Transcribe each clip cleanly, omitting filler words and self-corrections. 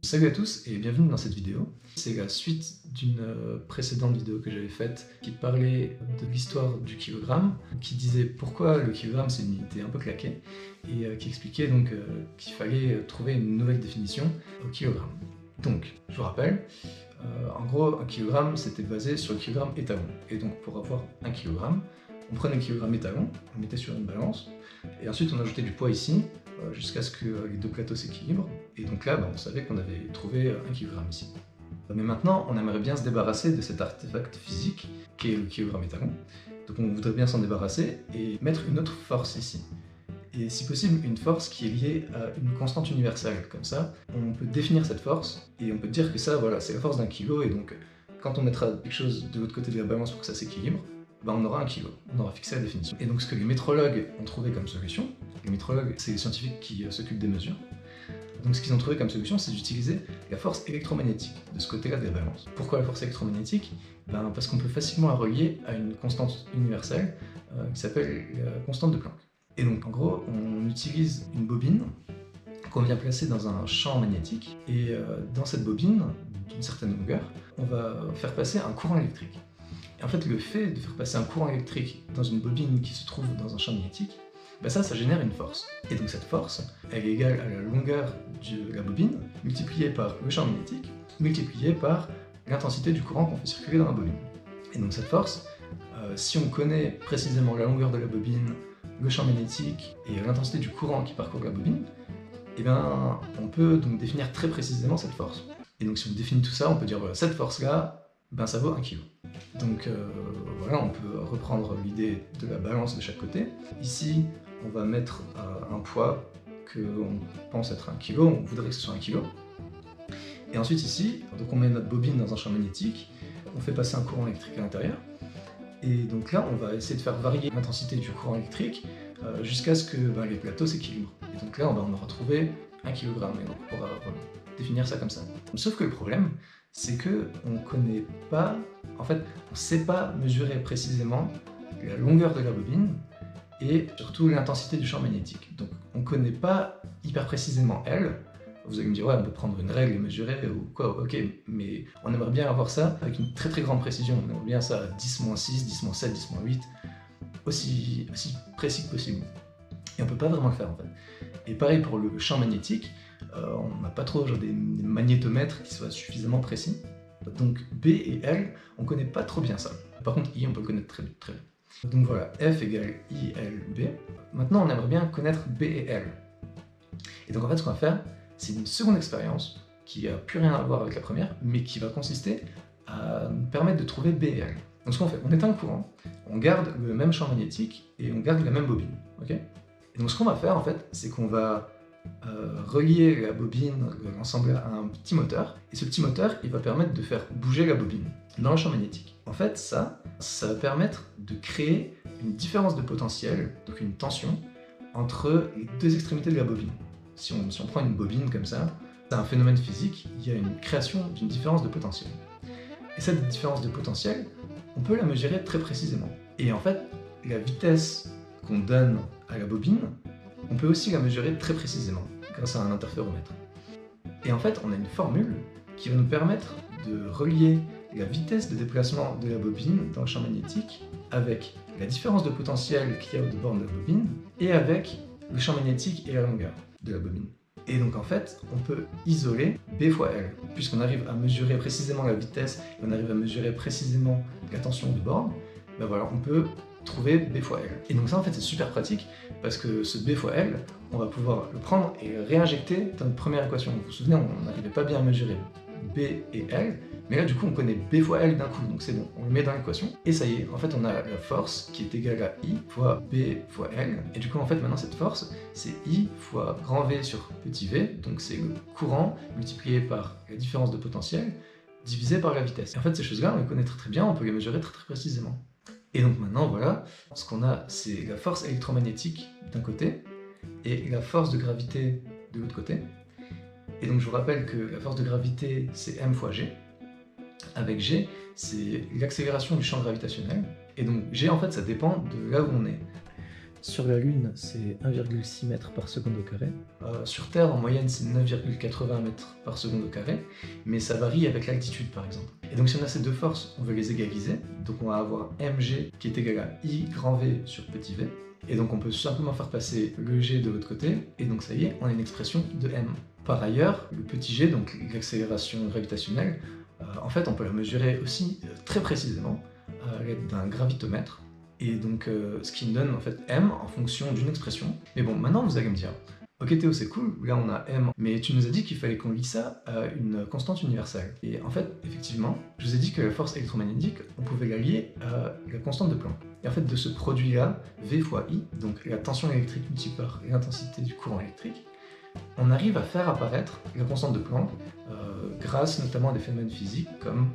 Salut à tous et bienvenue dans cette vidéo. C'est la suite d'une précédente vidéo que j'avais faite qui parlait de l'histoire du kilogramme, qui disait pourquoi le kilogramme c'est une unité un peu claquée et qui expliquait donc qu'il fallait trouver une nouvelle définition au kilogramme. Donc, je vous rappelle, en gros un kilogramme c'était basé sur le kilogramme étalon. Et donc pour avoir un kilogramme, on prenait le kilogramme étalon, on le mettait sur une balance, et ensuite on ajoutait du poids ici, jusqu'à ce que les deux plateaux s'équilibrent, et donc là on savait qu'on avait trouvé 1 kg ici. Mais maintenant on aimerait bien se débarrasser de cet artefact physique qui est le kilogramme étalon, donc on voudrait bien s'en débarrasser et mettre une autre force ici. Et si possible une force qui est liée à une constante universelle, comme ça on peut définir cette force, et on peut dire que ça voilà, c'est la force d'un kilo, et donc quand on mettra quelque chose de l'autre côté de la balance pour que ça s'équilibre, on aura 1 kg, on aura fixé la définition. Et donc ce que les métrologues ont trouvé comme solution, les métrologues c'est les scientifiques qui s'occupent des mesures, donc ce qu'ils ont trouvé comme solution c'est d'utiliser la force électromagnétique de ce côté-là de la balance. Pourquoi la force électromagnétique? Parce qu'on peut facilement la relier à une constante universelle qui s'appelle la constante de Planck. Et donc en gros on utilise une bobine qu'on vient placer dans un champ magnétique, et dans cette bobine, d'une certaine longueur, on va faire passer un courant électrique. Et en fait, le fait de faire passer un courant électrique dans une bobine qui se trouve dans un champ magnétique, ça génère une force. Et donc cette force, elle est égale à la longueur de la bobine, multipliée par le champ magnétique, multipliée par l'intensité du courant qu'on fait circuler dans la bobine. Et donc cette force, si on connaît précisément la longueur de la bobine, le champ magnétique et l'intensité du courant qui parcourt la bobine, on peut donc définir très précisément cette force. Et donc si on définit tout ça, on peut dire voilà, cette force-là, ça vaut 1 kg. Donc voilà, on peut reprendre l'idée de la balance de chaque côté. Ici, on va mettre un poids qu'on pense être 1 kg, on voudrait que ce soit 1 kg. Et ensuite ici, donc on met notre bobine dans un champ magnétique, on fait passer un courant électrique à l'intérieur, et donc là on va essayer de faire varier l'intensité du courant électrique jusqu'à ce que les plateaux s'équilibrent. Et donc là on aura trouvé 1 kg, et donc on pourra définir ça comme ça. Sauf que le problème, c'est que on connaît pas, en fait, on sait pas mesurer précisément la longueur de la bobine et surtout l'intensité du champ magnétique. Donc on connaît pas hyper précisément elle. Vous allez me dire ouais, on peut prendre une règle et mesurer ou quoi, ok, mais on aimerait bien avoir ça avec une très grande précision. On aimerait bien ça à 10-6, 10-7, 10-8, aussi précis que possible. Et on peut pas vraiment le faire en fait. Et pareil pour le champ magnétique, on n'a pas trop des magnétomètres qui soient suffisamment précis. Donc B et L, on connaît pas trop bien ça. Par contre I, on peut le connaître très bien. Donc voilà, F égale I, L, B. Maintenant, on aimerait bien connaître B et L. Et donc en fait, ce qu'on va faire, c'est une seconde expérience qui n'a plus rien à voir avec la première, mais qui va consister à nous permettre de trouver B et L. Donc ce qu'on fait, on éteint le courant, on garde le même champ magnétique et on garde la même bobine. Okay, et donc ce qu'on va faire en fait, c'est qu'on va relier la bobine, l'ensemble à un petit moteur, et ce petit moteur, il va permettre de faire bouger la bobine dans le champ magnétique. En fait, ça va permettre de créer une différence de potentiel, donc une tension, entre les deux extrémités de la bobine. Si on prend une bobine comme ça, c'est un phénomène physique, il y a une création d'une différence de potentiel. Et cette différence de potentiel, on peut la mesurer très précisément. Et en fait, la vitesse qu'on donne à la bobine, on peut aussi la mesurer très précisément grâce à un interféromètre. Et en fait, on a une formule qui va nous permettre de relier la vitesse de déplacement de la bobine dans le champ magnétique avec la différence de potentiel qu'il y a au dehors de la bobine et avec le champ magnétique et la longueur de la bobine. Et donc en fait, on peut isoler B fois L, puisqu'on arrive à mesurer précisément la vitesse et on arrive à mesurer précisément la tension de borne, voilà, on peut trouver B fois L. Et donc ça en fait c'est super pratique parce que ce B fois L, on va pouvoir le prendre et le réinjecter dans notre première équation. Vous vous souvenez, on n'arrivait pas bien à mesurer B et L, mais là du coup on connaît B fois L d'un coup, donc c'est bon, on le met dans l'équation, et ça y est, en fait on a la force qui est égale à I fois B fois L, et du coup en fait maintenant cette force c'est I fois grand V sur petit v, donc c'est le courant multiplié par la différence de potentiel divisé par la vitesse. Et en fait ces choses-là on les connaît très bien, on peut les mesurer très précisément. Et donc maintenant, voilà, ce qu'on a, c'est la force électromagnétique d'un côté et la force de gravité de l'autre côté. Et donc je vous rappelle que la force de gravité, c'est m fois g. Avec g, c'est l'accélération du champ gravitationnel. Et donc g, en fait, ça dépend de là où on est. Sur la Lune, c'est 1,6 mètres par seconde au carré. Sur Terre, en moyenne, c'est 9,80 mètres par seconde au carré, mais ça varie avec l'altitude, par exemple. Et donc si on a ces deux forces, on veut les égaliser, donc on va avoir mg qui est égal à I grand V sur petit v, et donc on peut simplement faire passer le g de l'autre côté, et donc ça y est, on a une expression de m. Par ailleurs, le petit g, donc l'accélération gravitationnelle, en fait on peut la mesurer aussi très précisément à l'aide d'un gravitomètre, et donc ce qui me donne en fait m en fonction d'une expression. Mais bon, maintenant vous allez me dire, ok Théo c'est cool, là on a m, mais tu nous as dit qu'il fallait qu'on lie ça à une constante universelle. Et en fait, effectivement, je vous ai dit que la force électromagnétique, on pouvait la lier à la constante de Planck. Et en fait, de ce produit-là, V fois I, donc la tension électrique multipliée par l'intensité du courant électrique, on arrive à faire apparaître la constante de Planck grâce notamment à des phénomènes physiques comme...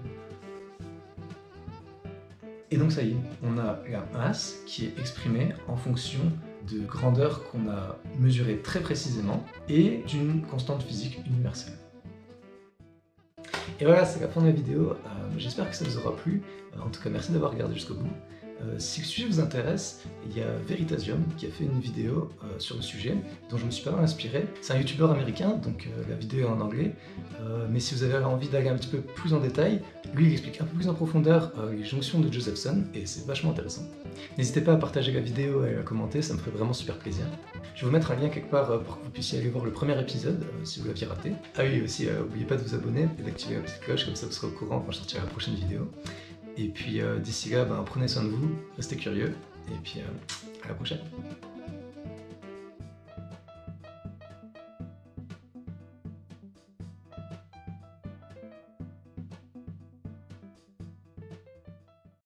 Et donc ça y est, on a la masse qui est exprimée en fonction de grandeur qu'on a mesurée très précisément et d'une constante physique universelle. Et voilà, c'est la fin de la vidéo. J'espère que ça vous aura plu. En tout cas, merci d'avoir regardé jusqu'au bout. Si le sujet vous intéresse, il y a Veritasium qui a fait une vidéo sur le sujet dont je me suis pas mal inspiré. C'est un youtubeur américain, donc la vidéo est en anglais. Mais si vous avez envie d'aller un petit peu plus en détail, lui il explique un peu plus en profondeur les jonctions de Josephson et c'est vachement intéressant. N'hésitez pas à partager la vidéo et à la commenter, ça me ferait vraiment super plaisir. Je vais vous mettre un lien quelque part pour que vous puissiez aller voir le premier épisode si vous l'aviez raté. Ah oui, aussi, n'oubliez pas de vous abonner et d'activer la petite cloche, comme ça vous serez au courant quand je sortirai la prochaine vidéo. Et puis d'ici là, prenez soin de vous, restez curieux, et puis à la prochaine.